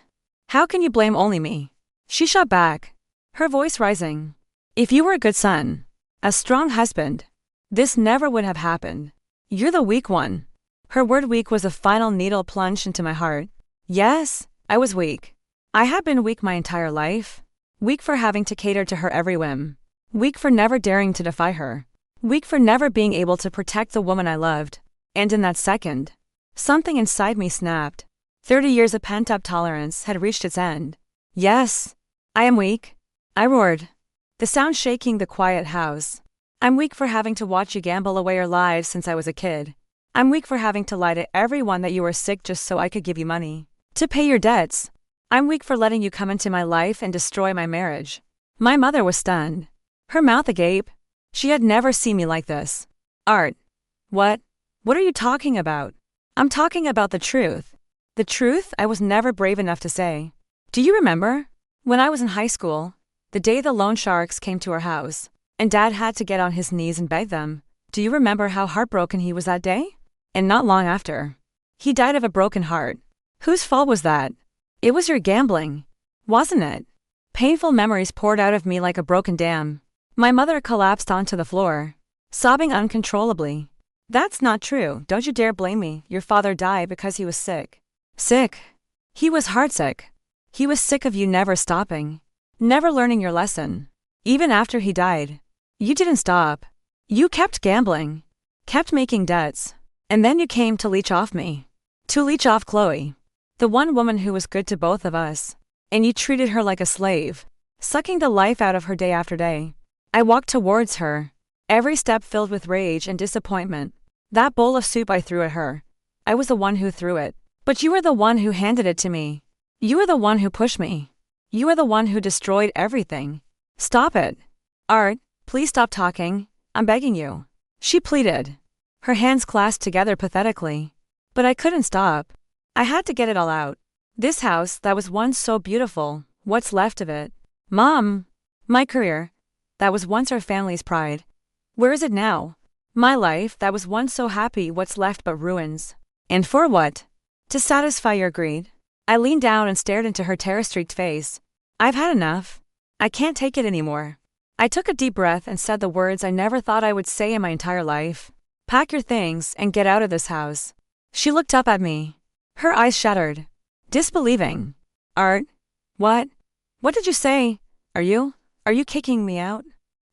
how can you blame only me?" She shot back, her voice rising. "If you were a good son, a strong husband, this never would have happened. You're the weak one." Her word weak was a final needle plunged into my heart. Yes, I was weak. I had been weak my entire life. Weak for having to cater to her every whim. Weak for never daring to defy her. Weak for never being able to protect the woman I loved. And in that second, something inside me snapped. 30 years of pent-up tolerance had reached its end. "Yes, I am weak," I roared, the sound shaking the quiet house. "I'm weak for having to watch you gamble away your lives since I was a kid. I'm weak for having to lie to everyone that you were sick just so I could give you money to pay your debts. I'm weak for letting you come into my life and destroy my marriage." My mother was stunned, her mouth agape. She had never seen me like this. "Art, what? What are you talking about?" "I'm talking about the truth. The truth I was never brave enough to say. Do you remember, when I was in high school, the day the loan sharks came to our house, and Dad had to get on his knees and beg them? Do you remember how heartbroken he was that day? And not long after, he died of a broken heart. Whose fault was that? It was your gambling, wasn't it?" Painful memories poured out of me like a broken dam. My mother collapsed onto the floor, sobbing uncontrollably. "That's not true. Don't you dare blame me. Your father died because he was sick." "Sick? He was heartsick. He was sick of you never stopping, never learning your lesson. Even after he died, you didn't stop. You kept gambling, kept making debts, and then you came to leech off me. To leech off Chloe, the one woman who was good to both of us, and you treated her like a slave, sucking the life out of her day after day." I walked towards her, every step filled with rage and disappointment. "That bowl of soup I threw at her. I was the one who threw it. But you were the one who handed it to me. You were the one who pushed me. You were the one who destroyed everything. Stop it. Art, please stop talking. I'm begging you. She pleaded. Her hands clasped together pathetically. But I couldn't stop. I had to get it all out. This house that was once so beautiful, what's left of it? Mom! My career, that was once our family's pride. Where is it now? My life that was once so happy, what's left but ruins? And for what? To satisfy your greed? I leaned down and stared into her terror-streaked face. I've had enough. I can't take it anymore. I took a deep breath and said the words I never thought I would say in my entire life. Pack your things and get out of this house. She looked up at me. Her eyes shattered. Disbelieving. Art? What? What did you say? Are you kicking me out?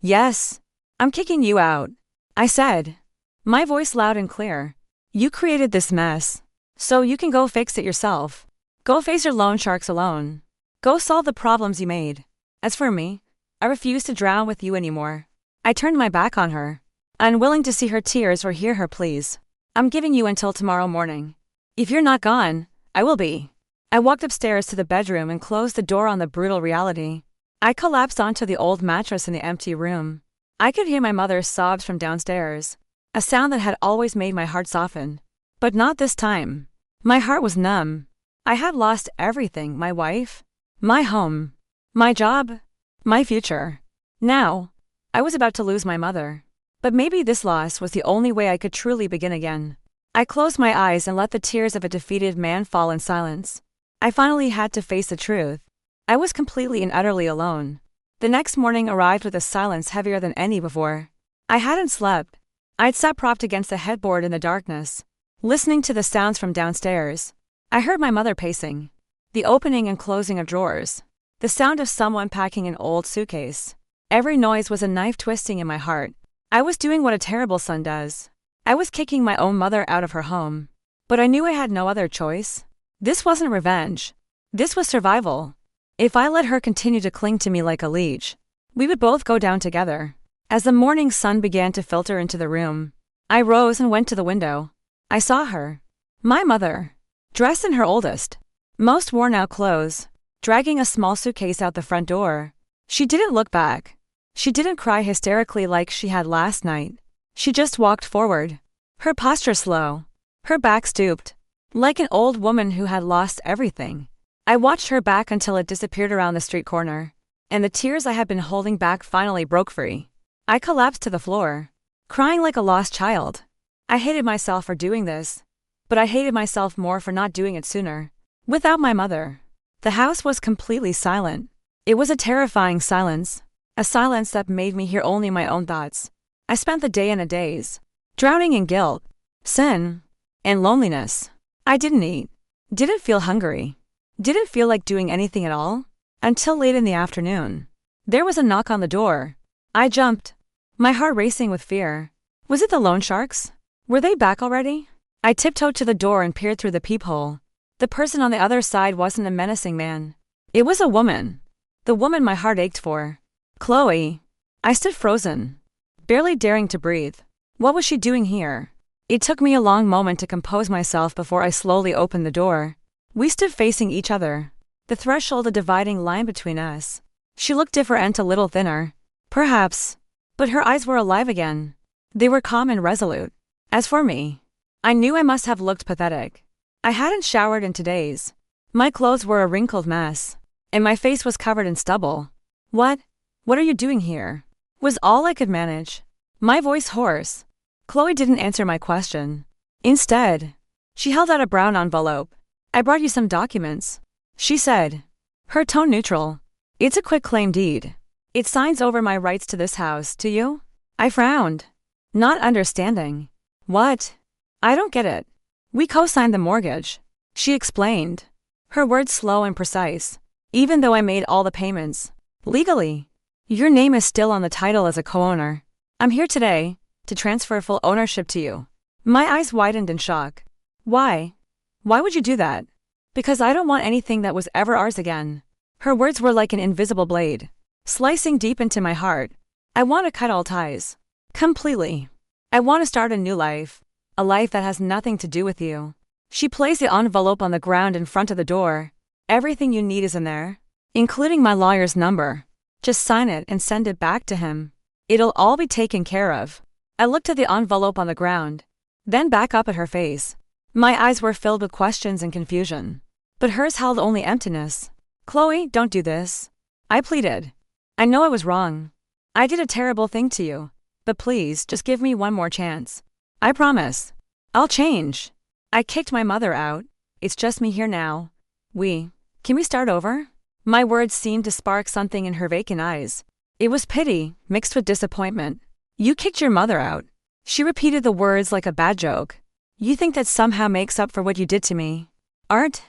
Yes. I'm kicking you out. I said. My voice loud and clear. You created this mess. So you can go fix it yourself. Go face your loan sharks alone. Go solve the problems you made. As for me, I refuse to drown with you anymore. I turned my back on her, unwilling to see her tears or hear her pleas. I'm giving you until tomorrow morning. If you're not gone, I will be. I walked upstairs to the bedroom and closed the door on the brutal reality. I collapsed onto the old mattress in the empty room. I could hear my mother's sobs from downstairs, a sound that had always made my heart soften. But not this time. My heart was numb. I had lost everything: my wife, my home, my job, my future. Now, I was about to lose my mother. But maybe this loss was the only way I could truly begin again. I closed my eyes and let the tears of a defeated man fall in silence. I finally had to face the truth. I was completely and utterly alone. The next morning arrived with a silence heavier than any before. I hadn't slept. I'd sat propped against the headboard in the darkness, listening to the sounds from downstairs. I heard my mother pacing, the opening and closing of drawers, the sound of someone packing an old suitcase. Every noise was a knife twisting in my heart. I was doing what a terrible son does. I was kicking my own mother out of her home. But I knew I had no other choice. This wasn't revenge. This was survival. If I let her continue to cling to me like a leech, we would both go down together. As the morning sun began to filter into the room, I rose and went to the window. I saw her, my mother, dressed in her oldest, most worn-out clothes, dragging a small suitcase out the front door. She didn't look back. She didn't cry hysterically like she had last night. She just walked forward, her posture slow, her back stooped, like an old woman who had lost everything. I watched her back until it disappeared around the street corner, and the tears I had been holding back finally broke free. I collapsed to the floor, crying like a lost child. I hated myself for doing this, but I hated myself more for not doing it sooner. Without my mother, the house was completely silent. It was a terrifying silence, a silence that made me hear only my own thoughts. I spent the day and a days, drowning in guilt, sin, and loneliness. I didn't eat, didn't feel hungry, didn't feel like doing anything at all, until late in the afternoon. There was a knock on the door. I jumped, my heart racing with fear. Was it the loan sharks? Were they back already? I tiptoed to the door and peered through the peephole. The person on the other side wasn't a menacing man. It was a woman. The woman my heart ached for. Chloe. I stood frozen, barely daring to breathe. What was she doing here? It took me a long moment to compose myself before I slowly opened the door. We stood facing each other, the threshold a dividing line between us. She looked different, a little thinner, perhaps, but her eyes were alive again. They were calm and resolute. As for me, I knew I must have looked pathetic. I hadn't showered in 2 days. My clothes were a wrinkled mess, and my face was covered in stubble. What are you doing here? Was all I could manage. My voice hoarse. Chloe didn't answer my question. Instead, she held out a brown envelope. I brought you some documents, she said, her tone neutral. It's a quitclaim deed. It signs over my rights to this house, to you? I frowned, not understanding. What? I don't get it. We co-signed the mortgage, she explained, her words slow and precise. Even though I made all the payments, legally, your name is still on the title as a co-owner. I'm here today to transfer full ownership to you. My eyes widened in shock. Why? Why would you do that? Because I don't want anything that was ever ours again. Her words were like an invisible blade, slicing deep into my heart. I want to cut all ties. Completely. I want to start a new life. A life that has nothing to do with you. She placed the envelope on the ground in front of the door. Everything you need is in there, including my lawyer's number. Just sign it and send it back to him. It'll all be taken care of. I looked at the envelope on the ground, then back up at her face. My eyes were filled with questions and confusion, but hers held only emptiness. Chloe, don't do this. I pleaded. I know I was wrong. I did a terrible thing to you, but please just give me one more chance. I promise. I'll change. I kicked my mother out. It's just me here now. Can we start over? My words seemed to spark something in her vacant eyes. It was pity, mixed with disappointment. You kicked your mother out. She repeated the words like a bad joke. You think that somehow makes up for what you did to me? Art?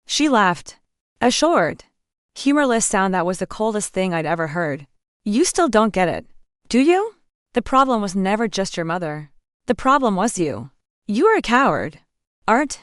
She laughed. A short, humorless sound that was the coldest thing I'd ever heard. You still don't get it, do you? The problem was never just your mother. The problem was you. You are a coward. Art,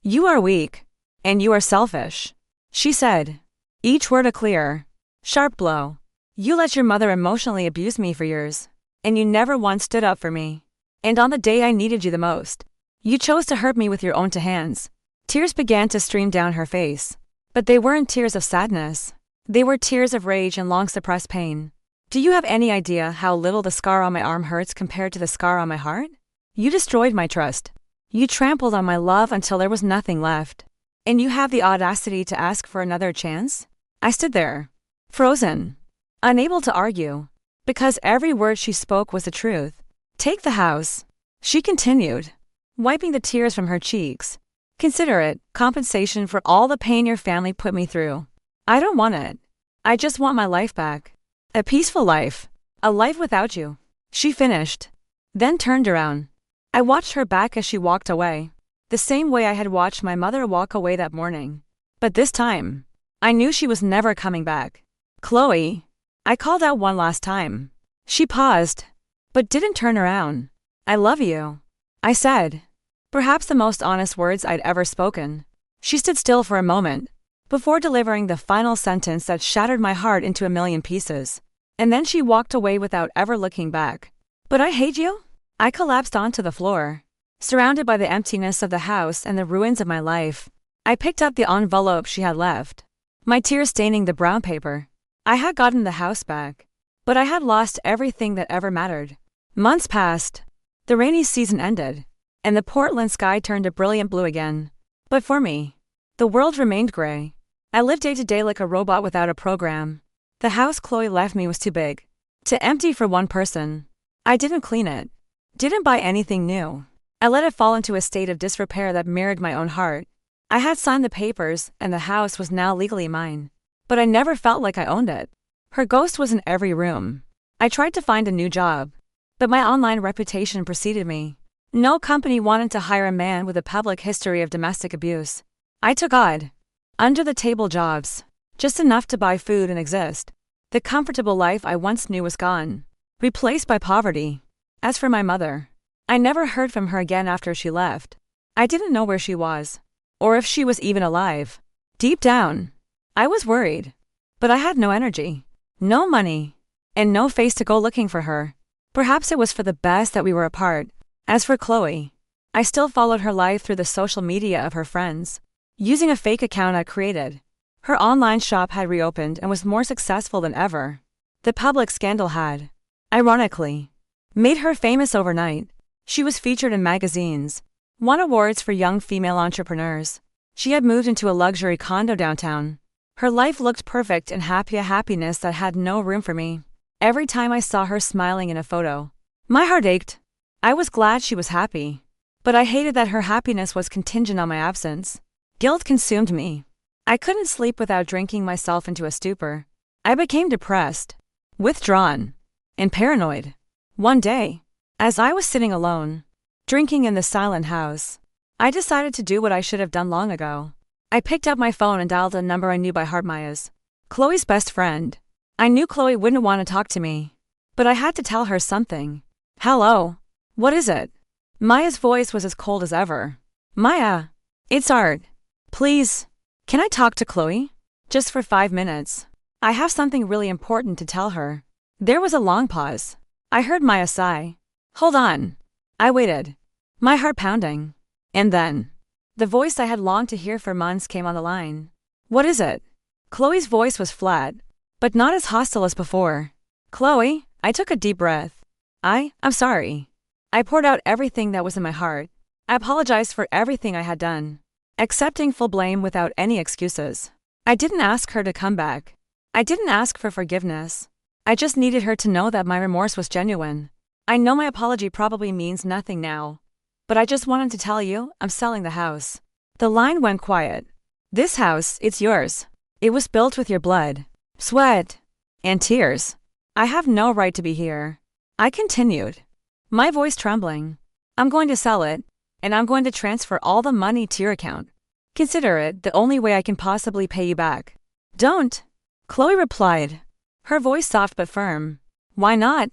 you are weak. And you are selfish. She said, each word a clear, sharp blow. You let your mother emotionally abuse me for years, and you never once stood up for me. And on the day I needed you the most, you chose to hurt me with your own two hands. Tears began to stream down her face, but they weren't tears of sadness. They were tears of rage and long-suppressed pain. Do you have any idea how little the scar on my arm hurts compared to the scar on my heart? You destroyed my trust. You trampled on my love until there was nothing left. And you have the audacity to ask for another chance? I stood there, frozen, unable to argue, because every word she spoke was the truth. Take the house, she continued, wiping the tears from her cheeks. Consider it compensation for all the pain your family put me through. I don't want it. I just want my life back. A peaceful life. A life without you. She finished, then turned around. I watched her back as she walked away, the same way I had watched my mother walk away that morning. But this time, I knew she was never coming back. Chloe, I called out one last time. She paused, but didn't turn around. I love you, I said. Perhaps the most honest words I'd ever spoken. She stood still for a moment, before delivering the final sentence that shattered my heart into a million pieces. And then she walked away without ever looking back. But I hate you? I collapsed onto the floor, surrounded by the emptiness of the house and the ruins of my life. I picked up the envelope she had left, my tears staining the brown paper. I had gotten the house back, but I had lost everything that ever mattered. Months passed. The rainy season ended, and the Portland sky turned a brilliant blue again. But for me, the world remained gray. I lived day to day like a robot without a program. The house Chloe left me was too big, too empty for one person. I didn't clean it, didn't buy anything new. I let it fall into a state of disrepair that mirrored my own heart. I had signed the papers, and the house was now legally mine. But I never felt like I owned it. Her ghost was in every room. I tried to find a new job, but my online reputation preceded me. No company wanted to hire a man with a public history of domestic abuse. I took odd, under-the-table jobs, just enough to buy food and exist. The comfortable life I once knew was gone, replaced by poverty. As for my mother, I never heard from her again after she left. I didn't know where she was, or if she was even alive. Deep down, I was worried, but I had no energy, no money, and no face to go looking for her. Perhaps it was for the best that we were apart. As for Chloe, I still followed her life through the social media of her friends, using a fake account I created. Her online shop had reopened and was more successful than ever. The public scandal had, ironically, made her famous overnight. She was featured in magazines, won awards for young female entrepreneurs. She had moved into a luxury condo downtown. Her life looked perfect and happy, a happiness that had no room for me. Every time I saw her smiling in a photo, my heart ached. I was glad she was happy, but I hated that her happiness was contingent on my absence. Guilt consumed me. I couldn't sleep without drinking myself into a stupor. I became depressed, withdrawn, and paranoid. One day, as I was sitting alone, drinking in the silent house, I decided to do what I should have done long ago. I picked up my phone and dialed a number I knew by heart, Maya's, Chloe's best friend. I knew Chloe wouldn't want to talk to me, but I had to tell her something. Hello, what is it? Maya's voice was as cold as ever. Maya, it's Art. Please, can I talk to Chloe? Just for 5 minutes. I have something really important to tell her. There was a long pause. I heard Maya sigh. Hold on. I waited, my heart pounding. And then, the voice I had longed to hear for months came on the line. What is it? Chloe's voice was flat, but not as hostile as before. Chloe, I took a deep breath. I'm sorry. I poured out everything that was in my heart. I apologized for everything I had done, accepting full blame without any excuses. I didn't ask her to come back. I didn't ask for forgiveness. I just needed her to know that my remorse was genuine. I know my apology probably means nothing now, but I just wanted to tell you I'm selling the house. The line went quiet. This house, it's yours. It was built with your blood, sweat, and tears. I have no right to be here. I continued, my voice trembling. I'm going to sell it, and I'm going to transfer all the money to your account. Consider it the only way I can possibly pay you back. Don't, Chloe replied, her voice soft but firm. Why not?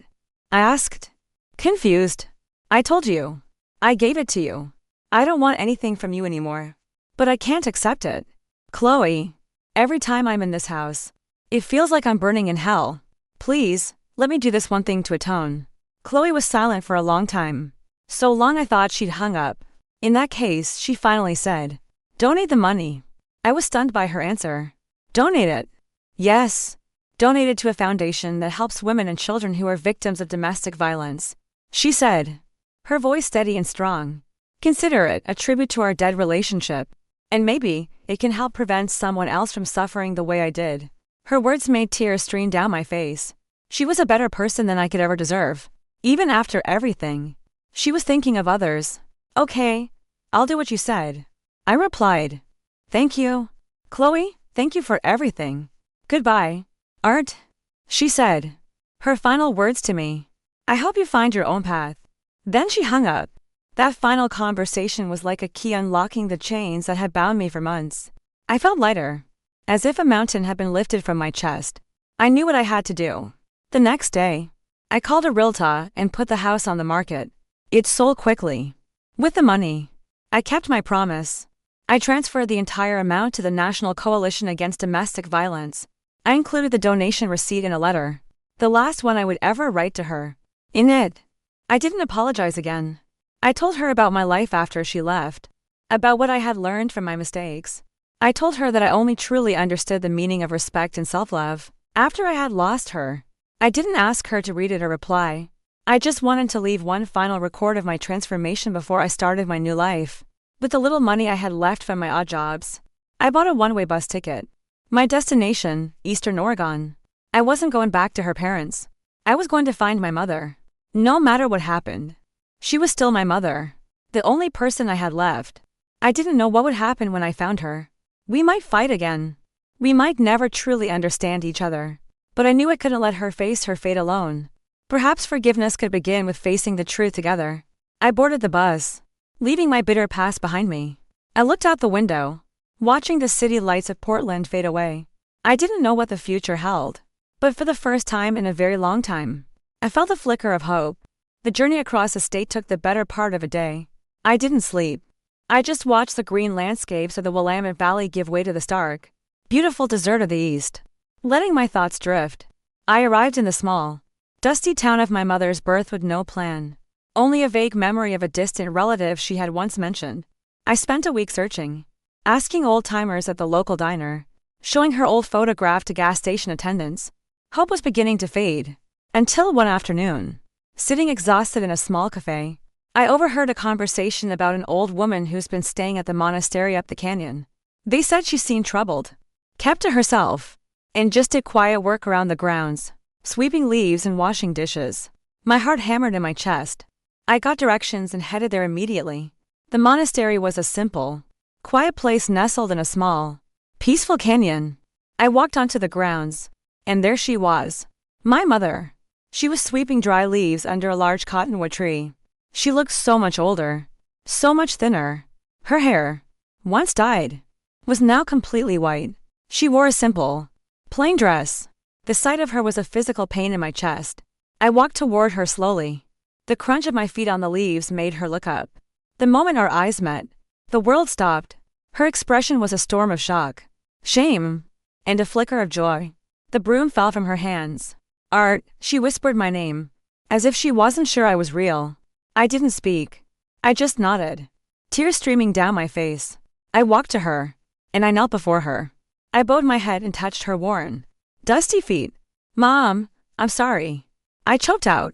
I asked, confused. I told you. I gave it to you. I don't want anything from you anymore. But I can't accept it. Chloe, every time I'm in this house, it feels like I'm burning in hell. Please, let me do this one thing to atone. Chloe was silent for a long time. So long I thought she'd hung up. In that case, she finally said, donate the money. I was stunned by her answer. Donate it? Yes. Donate it to a foundation that helps women and children who are victims of domestic violence. She said, her voice steady and strong. Consider it a tribute to our dead relationship. And maybe it can help prevent someone else from suffering the way I did. Her words made tears stream down my face. She was a better person than I could ever deserve. Even after everything, she was thinking of others. Okay, I'll do what you said. I replied. Thank you. Chloe, thank you for everything. Goodbye. Art, she said. Her final words to me. I hope you find your own path. Then she hung up. That final conversation was like a key unlocking the chains that had bound me for months. I felt lighter, as if a mountain had been lifted from my chest. I knew what I had to do. The next day, I called a realtor and put the house on the market. It sold quickly. With the money, I kept my promise. I transferred the entire amount to the National Coalition Against Domestic Violence. I included the donation receipt in a letter, the last one I would ever write to her. In it, I didn't apologize again. I told her about my life after she left, about what I had learned from my mistakes. I told her that I only truly understood the meaning of respect and self-love after I had lost her. I didn't ask her to read it or reply. I just wanted to leave one final record of my transformation before I started my new life. With the little money I had left from my odd jobs, I bought a one-way bus ticket. My destination, Eastern Oregon. I wasn't going back to her parents. I was going to find my mother. No matter what happened, she was still my mother, the only person I had left. I didn't know what would happen when I found her. We might fight again. We might never truly understand each other. But I knew I couldn't let her face her fate alone. Perhaps forgiveness could begin with facing the truth together. I boarded the bus, leaving my bitter past behind me. I looked out the window, watching the city lights of Portland fade away. I didn't know what the future held. But for the first time in a very long time, I felt a flicker of hope. The journey across the state took the better part of a day. I didn't sleep. I just watched the green landscapes of the Willamette Valley give way to the stark, beautiful desert of the east. Letting my thoughts drift, I arrived in the small, dusty town of my mother's birth with no plan. Only a vague memory of a distant relative she had once mentioned. I spent a week searching, asking old-timers at the local diner, showing her old photograph to gas station attendants. Hope was beginning to fade. Until one afternoon, sitting exhausted in a small cafe, I overheard a conversation about an old woman who's been staying at the monastery up the canyon. They said she seemed troubled, kept to herself, and just did quiet work around the grounds, sweeping leaves and washing dishes. My heart hammered in my chest. I got directions and headed there immediately. The monastery was a simple, quiet place nestled in a small, peaceful canyon. I walked onto the grounds, and there she was, my mother. She was sweeping dry leaves under a large cottonwood tree. She looked so much older, so much thinner. Her hair, once dyed, was now completely white. She wore a simple, plain dress. The sight of her was a physical pain in my chest. I walked toward her slowly. The crunch of my feet on the leaves made her look up. The moment our eyes met, the world stopped. Her expression was a storm of shock, shame, and a flicker of joy. The broom fell from her hands. Art, she whispered my name, as if she wasn't sure I was real. I didn't speak. I just nodded, tears streaming down my face. I walked to her, and I knelt before her. I bowed my head and touched her worn, Dusty feet. Mom, I'm sorry. I choked out.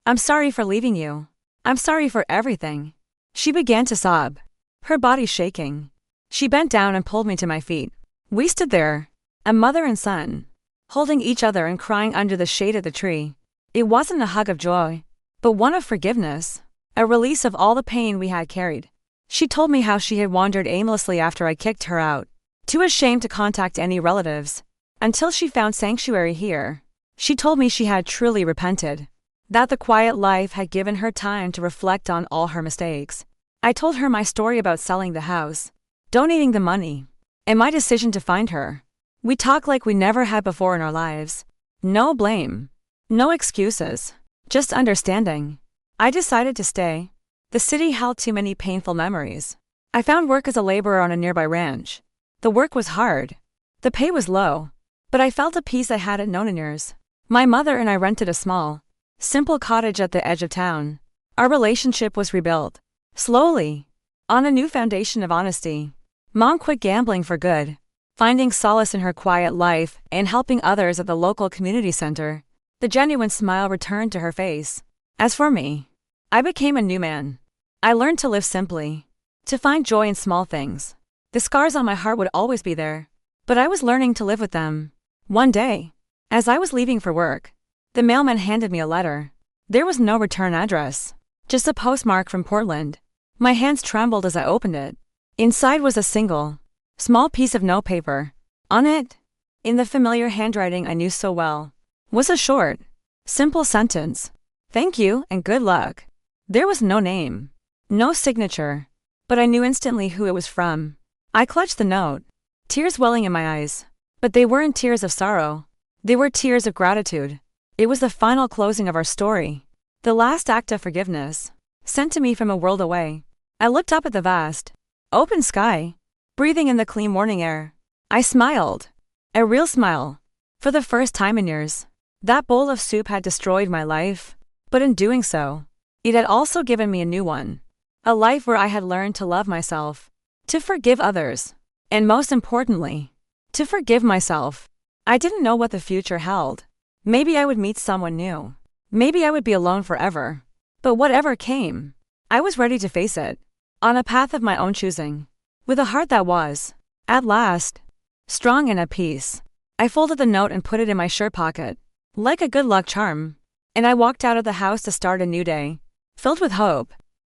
I'm sorry for leaving you. I'm sorry for everything. She began to sob, her body shaking. She bent down and pulled me to my feet. We stood there, a mother and son, holding each other and crying under the shade of the tree. It wasn't a hug of joy, but one of forgiveness, a release of all the pain we had carried. She told me how she had wandered aimlessly after I kicked her out, too ashamed to contact any relatives, until she found sanctuary here. She told me she had truly repented, that the quiet life had given her time to reflect on all her mistakes. I told her my story about selling the house, donating the money, and my decision to find her. We talked like we never had before in our lives. No blame. No excuses. Just understanding. I decided to stay. The city held too many painful memories. I found work as a laborer on a nearby ranch. The work was hard. The pay was low. But I felt a peace I hadn't known in years. My mother and I rented a small, simple cottage at the edge of town. Our relationship was rebuilt. Slowly. On a new foundation of honesty. Mom quit gambling for good, finding solace in her quiet life and helping others at the local community center. The genuine smile returned to her face. As for me, I became a new man. I learned to live simply, to find joy in small things. The scars on my heart would always be there, but I was learning to live with them. One day, as I was leaving for work, the mailman handed me a letter. There was no return address, just a postmark from Portland. My hands trembled as I opened it. Inside was a single, small piece of notepaper. On it, in the familiar handwriting I knew so well, was a short, simple sentence. Thank you and good luck. There was no name, no signature, but I knew instantly who it was from. I clutched the note, tears welling in my eyes. But they weren't tears of sorrow. They were tears of gratitude. It was the final closing of our story, the last act of forgiveness, sent to me from a world away. I looked up at the vast, open sky, breathing in the clean morning air. I smiled. A real smile. For the first time in years. That bowl of soup had destroyed my life, but in doing so, it had also given me a new one. A life where I had learned to love myself, to forgive others, and most importantly, to forgive myself. I didn't know what the future held. Maybe I would meet someone new. Maybe I would be alone forever. But whatever came, I was ready to face it, on a path of my own choosing, with a heart that was, at last, strong and at peace. I folded the note and put it in my shirt pocket, like a good luck charm, and I walked out of the house to start a new day, filled with hope,